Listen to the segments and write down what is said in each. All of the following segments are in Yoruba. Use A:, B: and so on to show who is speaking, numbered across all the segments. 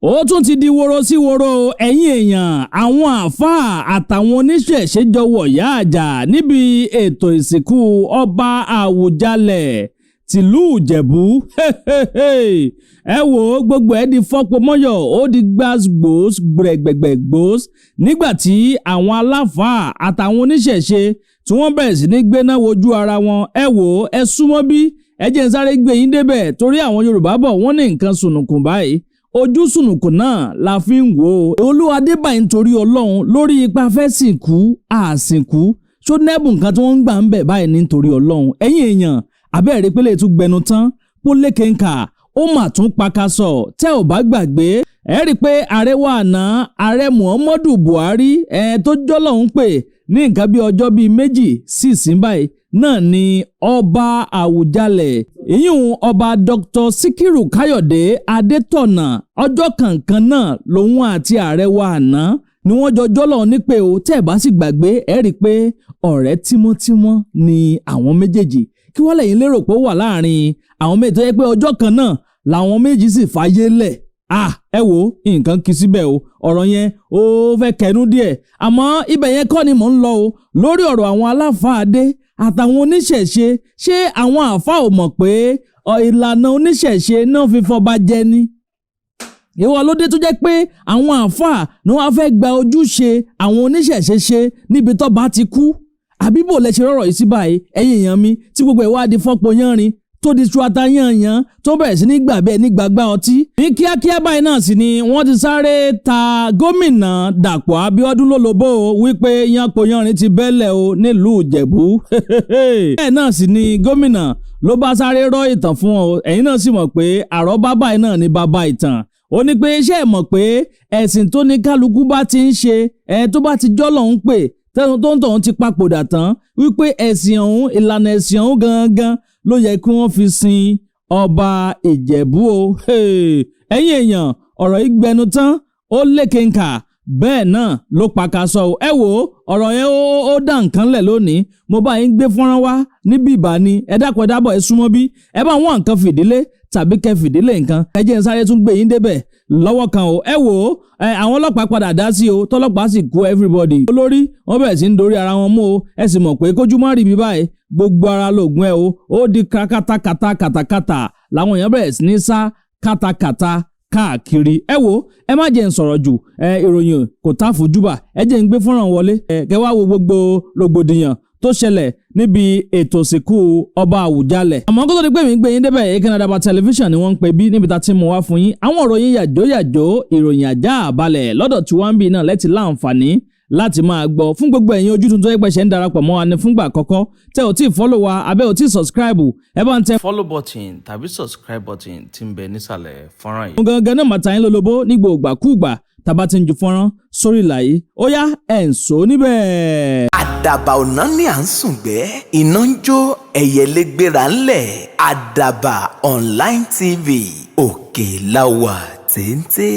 A: ó tún ti di woro sí woro ẹ̀yin èèyàn àwọn àfáà àtàwọn oníṣẹ̀ṣe jọ wọ̀yá àjà níbi ètò ìsìnkú ọba Awujale tìlú Ìjẹ̀bú ẹ wò gbogbo ẹ di fọ́pọ̀ mọ́yọ̀ ó di gbàgbós gbẹ̀gbẹ̀gbòs nígbà tí àwọn aláfáà àtàwọn oníṣẹ̀ṣe tí wọ́n bẹ̀rẹ̀ sí ní gbéná wojú ara wọn ẹ wò ẹ súnmọ́ bí ẹ jẹ́ n sáré gbé yín débẹ̀ torí àwọn Yorùbá bọ̀ wọ́n ní nǹkan sùnùkùn báyìí ojú sùnùkùn náà la fi ń wò ó. Olúwa dé báyìí nítorí Ọlọ́run lórí ipa fẹ́ sìnkú àsìnkú ṣó nẹ́bù nǹkan tí wọ́n ń gbà ń bẹ̀ báyìí nítorí Ọlọ́run ẹ̀yin èèyàn abẹ́rẹ́ pélé tún gbẹnu tán pólékèǹkà ó mà tún pakasọ tẹ́ ò bá gbàgbé ẹ rí i pé ààrẹ wa àná ààrẹ Muhammadu Buhari tó jọ́lọ́hún pè ní nǹkan bí ọjọ́ bíi méjì sí ìsín báyìí náà ni ọba Awujale ìyún ọba Dr. Sikiru Káyọ̀dé Adétọ̀nà ọjọ́ kankan náà lòun àti ààrẹ wa àná ni wọ́n jọ jọ́lọ́hún nípè ó tẹ́ ẹ bá sì gbàgbé ẹ rí i pé ọ̀rẹ́ tímọ́tímọ́ ni àwọn méjèèjì kí wọ́n lẹ́yìn lérò pé ó wà láàrin àwọn méjì tó yẹ pé ọjọ́ kan náà làwọn méjì sì fàyè lẹ̀ ẹ wo nǹkan kì í síbẹ̀ o ọ̀rọ̀ yẹn ó fẹ́ kẹnu díẹ̀ àmọ́ ibẹ̀ yẹn kọ́ ni mò ń lọ o lórí ọ̀rọ̀ àwọn aláfáàdé àtàwọn oníṣẹ̀ṣe ṣé àwọn àfáà ò mọ̀ pé ìlànà oníṣẹ̀ṣe náà fi fọba jẹ ni ìwọ ló dé tó jẹ́ pé àwọn àfáà ni wọ́n fẹ́ gba ojúṣe àwọn oníṣẹ̀ṣe ṣe níbi tó bá ti kú àbíbò lẹ ṣe rọrọ̀ yìí sí báyìí ẹ̀yin èèyàn mi tí gbogbo ìwádìí fọ́pọ̀ yánrin tó di ṣuata yànyàn tó bẹ̀rẹ̀ sí ní gbà bẹ́ẹ̀ ní gbàgbá ọtí. ní kíákíá báyìí náà sì ni wọ́n ti sáré ta gómìnà Dàpọ̀ Abíọ́dún lólobó wípé yánpo yánrin ti bẹ́lẹ̀ o nílùú Ìjẹ̀bú. bẹ́ẹ̀ náà sì ni gómìnà ló bá sáré rọ́ ìtàn fún ọ ẹ̀yin náà sì mọ̀ pé àrọ́bá báyìí náà ni bàbá ìtàn. ó ní pé iṣẹ́ ẹ̀ mọ̀ pé ẹ̀sìn tó ní kálukú bá ti ń ṣe tó bá ti jọ́lọ̀ ń pè tẹnu tó ń tọ̀hún ti papòdà tán wípé ẹ̀sìn ọ̀hún ìlànà ẹ̀sìn ọ̀hún gangan ló yẹ kí wọ́n fi sin ọba Ìjẹ̀bú o. ẹ̀yin èèyàn ọ̀rọ̀ yìí gbẹnu tán ó lékenkà bẹ́ẹ̀ náà ló pakasọ o. ẹ wò ọ̀rọ̀ yẹn ó dá nǹkan lẹ̀ lónìí mo bá yín gbé fọ́nrán wá níbí ìbá ni ẹ dákun ẹ dábọ̀ ẹ súnmọ́ bí ẹ bá wọn nǹkan fìdílé tàbí kẹ́ fìdílé nǹkan ẹ jẹ́ n sáré tún gbé yín débẹ̀ lọ́wọ́ kan o. ẹ wò àwọn ọlọ́pàá padà dá sí o tọ́lọ́pàá sì kó everybody olórí wọ́n bẹ̀rẹ̀ sí ń dorí ara wọn mú o ẹ sì mọ̀ pé kójú má rí bí báyìí gbogbo ara lògùn ẹ o ó di katakata làwọn èèyàn bẹ̀rẹ̀ sí ní sá katakata káàkiri. ẹ wo ẹ má jẹ́ n sọ̀rọ̀ jù ìròyìn kò tá fojúbà ẹ jẹ́ n gbé fọ́nrán wọlé kẹ́ wá wo gbogbo rògbòdìyàn tó ṣẹlẹ̀ níbi ètò ìsìnkú ọba Awujale. àmọ́ kó tó di pé mi ń gbé yín débẹ̀ Ìkànnì Àdàbà tẹlifíṣàn ni wọ́n ń pè bí níbi tá ti mú wá fún yín àwọn ìròyìn yàjóyàjó ìròyìn àjá àbalẹ̀ lọ́dọ̀ tí wọ́n ń bì náà lẹ́tì láǹfààní láti máa gbọ́ fún gbogbo ẹ̀yin ojú tuntun ẹgbẹ́ ṣe ń darapọ̀ mọ́ wa ní fúngbà àkọ́kọ́ tẹ́ ò tí ì follow wa abẹ́ ò tí ì subscribe ẹ bá ń tẹ
B: follow button tàbí subscribe button tí ń bẹ nísàlẹ̀ fọ́nrán yìí.
A: mo gangan náà màtá yín lólobó ní gbòògbàkúùgbà tàbá ti ń ju fọ́nrán sórí ìlàyé ó yá ẹ̀ ń sọ níbẹ̀.
C: Àdàbà ọ̀nà ni à ń sùn gbẹ́ iná ń jó ẹyẹlé gbéra ńlẹ̀ Àdàbà online TV òkè láwà téńté.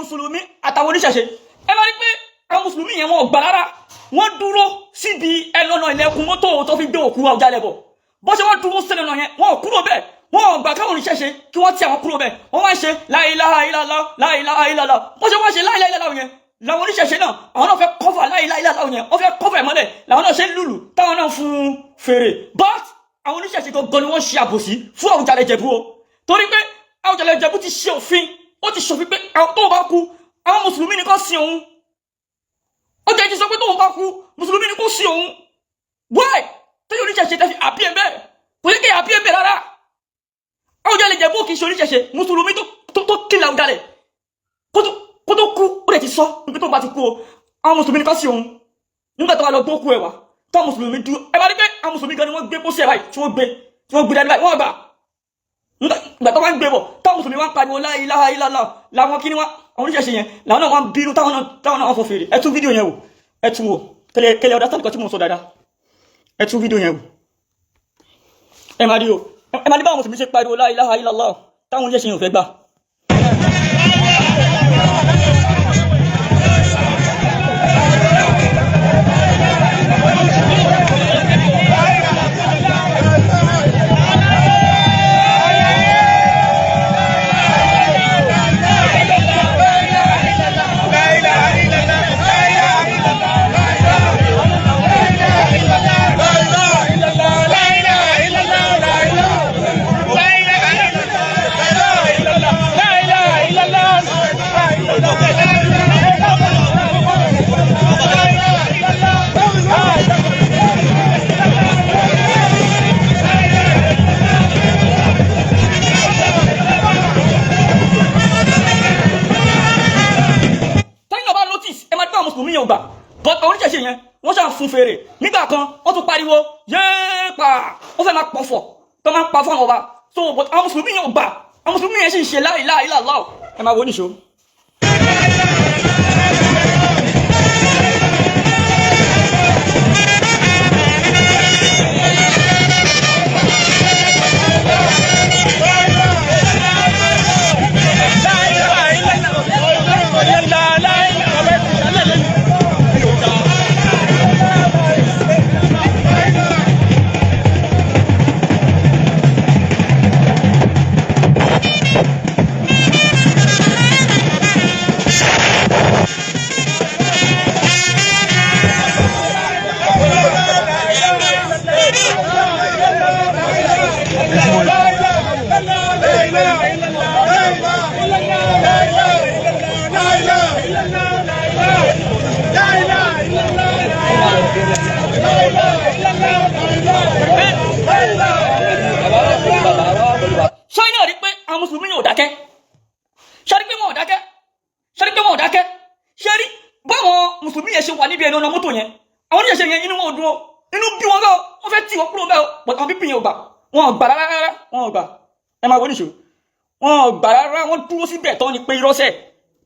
D: mùsùlùmí àtàwọn oníṣẹ̀ṣe ẹ máa rí pé àwọn mùsùlùmí yẹn wọn ò gbà rárá wọ́n dúró síbi ẹlọ́nà ilẹ̀kùn mọ́tò tó fi gbé òkú Awùjalẹ̀ bọ̀ bó ṣe wọ́n dúró sílẹ̀ náà yẹn wọn ò kúrò bẹ́ẹ̀ wọn ò gbà káwọn oníṣẹ̀ṣe kí wọ́n ti àwọn kúrò bẹ́ẹ̀ wọ́n wá ń ṣe la ilaha illallah la ilaha illallah bó ṣe wọ́n ṣe la ilaha illallah yẹn làwọn oníṣẹ̀ṣe náà àwọn náà fẹ́ kọ́fà la ilaha illallah yẹn wọ́n fẹ́ kọ́fà ẹ̀ mọ́lẹ̀ làwọn náà ṣe ń lùlù táwọn náà fún fèrè but àwọn oníṣẹ̀ṣe gangan ni wọ́n ṣe àbòsí fún Awùjalẹ̀ Ìjẹ̀bú o torí pé Awùjalẹ̀ Ìjẹ̀bú ti ṣe òfin ó ti ṣòfin pé tó bá kú àwọn mùsùlùmí ni kò sin òun ó jẹ́ ti sọ pé tóun bá kú mùsùlùmí ni kò sin òun why tẹ́lẹ̀ oníṣẹ̀ṣe tẹ́ fi àbí ẹ̀ bẹ́ẹ̀ kò yẹ kí àbí ẹ̀ bẹ́ẹ̀ rárá Awùjalẹ̀ Ìjẹ̀bú kì í ṣe oníṣẹ̀ṣe mùsùlùmí tó kílẹ̀ Awùjalẹ̀ kó tó kú ó lè ti sọ níbi tó bá ti kú o àwọn mùsùlùmí ni kò sin òun nígbà tó wà lọ gbókú ẹ̀ wá tó mùsùlùmí dúró ẹ bá rí pé àwọn mùsùlùmí gan ni wọ́n gbé pósí ẹ̀ báyìí tí wọ́n gbé dání báyìí wọ́n gbà nígbà tó wá ń gbé bọ̀ tó mùsùlùmí wá ń pariwo la ilaha illallah làwọn kí ni wá àwọn oníṣẹ̀ṣe yẹn làwọn náà wá ń bínú táwọn náà wọ́n fọ fèrè ẹ tún fídíò yẹn wò ẹ tún wò kẹlẹ ọ̀dá sáà nìkan tí mo sọ dáadáa ẹ tún fídíò yẹn wò ẹ máa rí báwọn mùsùlùmí ṣe pariwo la ilaha illallah táwọn oníṣẹ̀ṣe yẹn ò fẹ́ gbà. Fún fèrè nígbà kan wọ́n tún pariwo yéèpà wọ́n fẹ́ máa pọ̀fọ̀ tó máa ń pa fún àwọn ọba so àwọn mùsùlùmí yẹn ò gbà àwọn mùsùlùmí yẹn sì ń ṣe la ilaha illallah ẹ máa wo níṣó. Ṣáínà rí pé àwọn mùsùlùmí yóò dákẹ́ ṣárí pé wọn ò dákẹ́ ṣe rí báwọn mùsùlùmí yẹn ṣe wà níbi ẹnu ọ̀nà mọ́tò yẹn àwọn oníṣẹ̀ṣe yẹn inú wọn ò dùn ó inú bí wọn bá wọn fẹ́ tì wọ́n kúrò bẹ́ẹ̀ but àwọn pípín yẹn ò gbà wọn ò gbà rárá wọn ò gbà ẹ máa wo níṣó wọn ò gbà rárá wọn dúró síbẹ̀ tán ni pé irọ́sẹ̀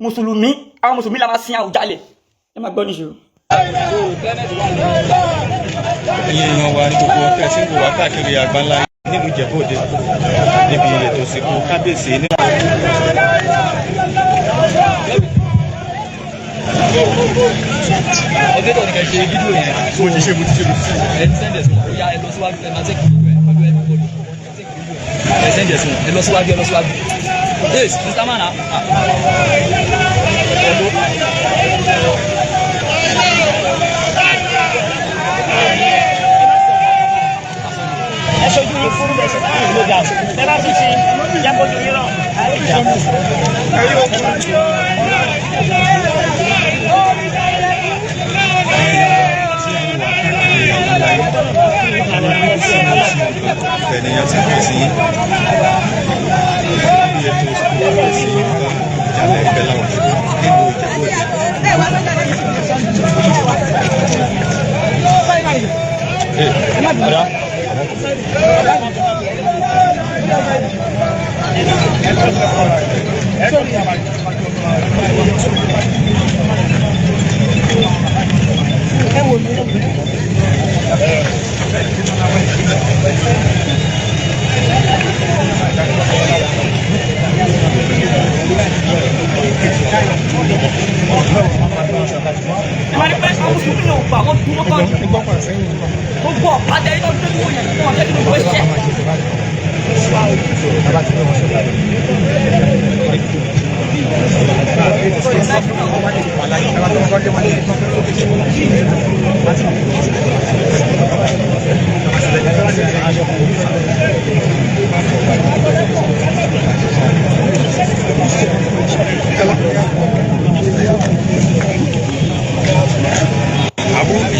D: mùsùlùmí àwọn mùsùlùmí la máa sin Awùjalẹ̀ ẹ máa gbọ́ níṣó.
E: ẹ̀yin èèyàn wa ní gbogbo ọ̀tẹ̀ tí ń bọ̀ wá káàkiri àgbáńlá nílùú Ìjẹ̀bú Òde níbi ètò ìsìnkú kábíyèsí ní.
F: ẹgbẹ́ tó ní kẹ́ ṣe fídíò yẹn.
E: mo ti ṣe.
F: ẹ ti sẹ́ndẹ̀ sùn ó yá ẹ lọ síwájú ẹ máa tẹ́kì fídíò ẹ pẹ̀lú ẹ lọ́wọ́ ẹ sẹ́ndẹ̀ sùn ẹ lọ síwájú. yes Mr. Man ẹ ṣojú yín fún ẹsẹ̀ fún ìlú ga ẹ bá fi ṣe jábọ́jú yín náà.
E: Ènìyàn ti fi sí Nibi Eto Isinku Oba sí Awon ẹgbẹ́ láwọn nínú Ìjẹ̀bú Òde.
F: Thank you.
D: wọ́n dúró tán ní gbogbo ọ̀pá-dé tó ń tẹ́lẹ̀ wọ̀nyẹn fún ọ̀jẹ́ kí gbogbo ẹ̀ ṣẹ́.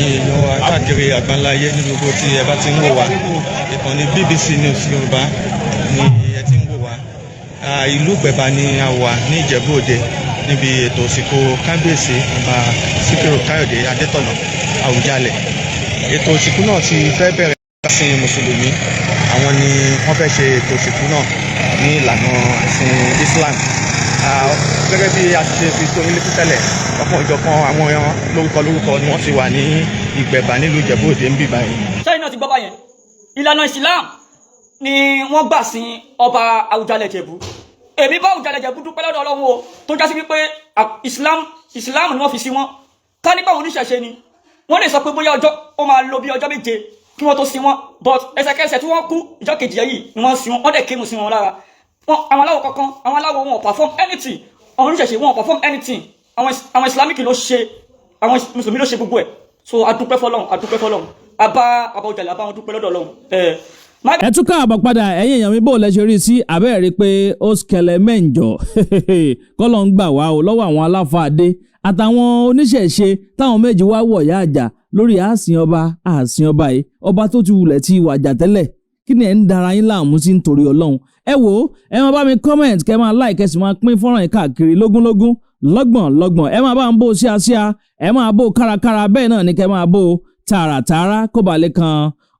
E: èèyàn wa káàkiri àgbáńlá ayé ní gbogbo tí ẹ bá ti ń wò wá ìkànnì BBC News Yorùbá ni ẹ ti ń wò wá. Ìlú Ìpẹ̀bà ni a wà ní Ìjẹ̀bú Òde níbi ètò ìsìnkú kábíyèsí ọba Síkírù Káyọ̀dé Adétọ̀nà Awujale. Ètò ìsìnkú náà ti fẹ́ bẹ̀rẹ̀ ẹ̀sìn mùsùlùmí, àwọn ni wọ́n fẹ́ ṣe ètò ìsìnkú náà ní ìlànà ẹ̀sìn Islam. Gẹ́gẹ́ bí a ti ṣe fi tó ilé títẹ̀lẹ̀ ọkàn ìjọkan àwọn lórúkọ ni wọ́n ti wà ní Ìpẹ̀bà nílùú Ìjẹ̀bú Òde ń bì báyìí.
D: sẹ́yìn náà ti gbọ́ báyẹn ìlànà Islam ni wọ́n gbà sin ọba Awujale Ìjẹ̀bú. èmi bá Awujale Ìjẹ̀bú dúpẹ́ lọ́dọ̀ Ọlọ́run o tó jásí wípé Islam ni wọ́n fi sí wọn. ká nípa oníṣẹ̀ṣe ni wọ́n lè sọ pé bóyá ó máa lo bí ọjọ́ méje kí wọ́n tó sin wọn, but ẹsẹ̀kẹsẹ̀ tí wọ́n kú ìjọ́ kejì yìí ni wọ́n sin wọn, wọ́n dẹ̀ kírun sí wọn lára. àwọn aláwọ̀ kankan àwọn aláwọ̀ wọn ò perform anything, àwọn oníṣẹ̀ṣe wọn ò perform anything, àwọn Islamic ló ṣe, àwọn mùsùlùmí ló ṣe gbogbo ẹ̀. so adúpẹ́ fọ́lọ́run àbá Awujale àbá wọn dúpẹ́ lọ́dọ̀ Ọlọ́run.
A: ẹ tún káàbọ̀ padà ẹ̀yin èèyàn mi bó lẹ ṣe rí sí abẹ́ẹ̀ rí pé ó skẹlẹ̀ mẹ́ǹjọ kọ́lọ̀ ń gbà wá o lọ́wọ́ àwọn aláfáàdé àtàwọn oníṣẹ̀ṣe táwọn méjì wá wọ̀ yá àjà lórí àsìn ọba yìí ọba tó ti wulẹ̀ ti wàjà tẹ́lẹ̀ kí ni ẹ̀ ń dara yín láàmú sí nítorí Ọlọ́run. ẹ wò ó ẹ máa bá mi comment kẹ́ máa like ẹ sì máa pín fọ́nrán yìí káàkiri lógúnlógún lọ́gbọ̀n ẹ máa bá ń bó síasíá ẹ máa bó kárakára bẹ́ẹ̀ náà ni kẹ́ máa bó tààràtààrà kó ba lè kan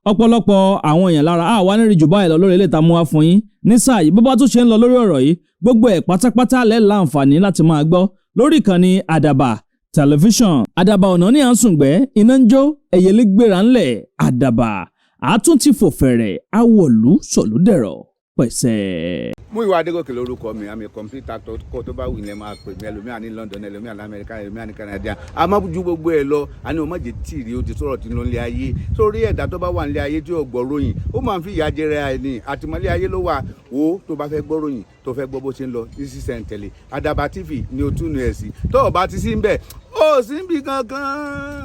A: ọ̀pọ̀lọpọ̀ àwọn èèyàn lára àwa nírìn jù báyìí lọ lórí ilé ìtamú wa fún yín ní sáà yìí bó bá tún ṣe ń lọ lórí ọ̀rọ̀ yìí gbogbo ẹ̀ pátápátá lẹ́ láǹfààní láti máa gbọ́ lórí ìkànnì Àdàbà tẹlifíṣàn. Àdàbà ọ̀nà ní à ń sùngbẹ́ iná ń jó ẹ̀yẹlé gbéra ńlẹ̀ Àdàbà àtúntì fòfẹ̀rẹ̀ awọ̀lú sọ̀lúdẹ̀rọ̀ pẹ̀sẹ̀.
G: Múyìwá Adégòkè lórúkọ mi, àmì kọ̀mpútà kó tó bá wù ní ẹ máa pè mí, ẹlòmíà ní London, ẹlòmíà ní Amẹ́ríkà, ẹlòmíà ní Canada. àmọ́ ju gbogbo ẹ lọ àní o má jẹ́ tí ìrì o ti sọ̀rọ̀ tí ń lọ nílé ayé sórí ẹ̀dá tó bá wà nílé ayé tí ò gbọ́ ròyìn ó máa ń fi ìyà jẹrẹ ẹni àtìmọ́lé ayé ló wà wo tó bá fẹ́ gbọ́ ròyìn tó fẹ́ gbọ́ bó ṣe ń lọ ní sísẹ̀ntẹ̀lé Àdàbà TV ni o tún nu ẹ̀ sí tó o bá ti sí ń bẹ̀ ó sì ń bì kankan.